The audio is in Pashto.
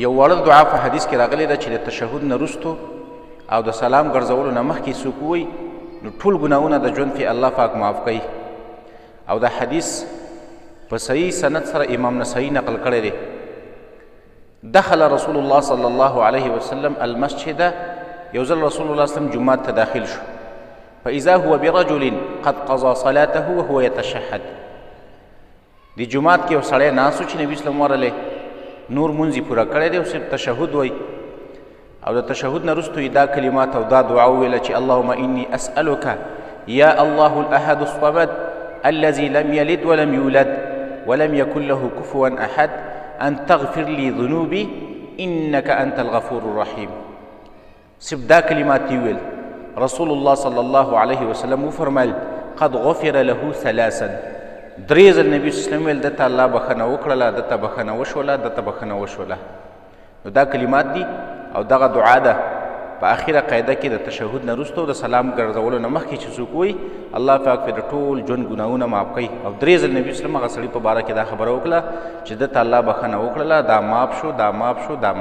یو وړه دعا په حدیث کې راغلی ده چې د تشهد نه وروستو او د سلام ګرځولو نه مخکې څوک ووایي نو ټول ګناهونه د ژوند کې الله پاک معاف کوي. او دا حدیث په صحیح سند سره امام نسائی نقل کړی دی. دخل رسول الله صلی الله علیه وسلم المسجد، یو ځل رسول الله صلی الله جومات ته داخل شو، فاذا هو برجل قد قضى صلاته وهو يتشهد. دی جومات کې یو سړی ناست و چې نبي اسلام ورغلی نور مونځ یې پوره کړی دی او صرف تشهد وایي، او د تشهد نه وروسته دا کلمات او دا دعا وویله چې اللهم اني اسألك یا الله الاحد الصمد الذي لم يلد ولم يولد ولم يكن له كفوا احد ان تغفر لي ذنوبي انك انت الغفور الرحيم. صرف دا کلمات یې وویل. رسول الله صلی الله علیه وسلم وفرمایل قد غفر له ثلاثا، درې ځل نبي صلی الله علیه وسلم ویل دته الله بخښنه وکړله، دته بخښنه وشوله، دته بخښنه وشوله. نو دا کلمات دي او دغه دعا ده په اخره قاعده کې د تشهد نه وروسته د سلام ګرځولو نه مخکې چې څوک وایي الله پاک پرې د ټول ژوند ګناهونه معاف کوي. او درې ځل نبي صلی الله علیه وسلم هغه سړي په باره کې دا خبره وکړه چې دته الله بخښنه وکړله، دا معاف شو، دا معاف شو، دا معاف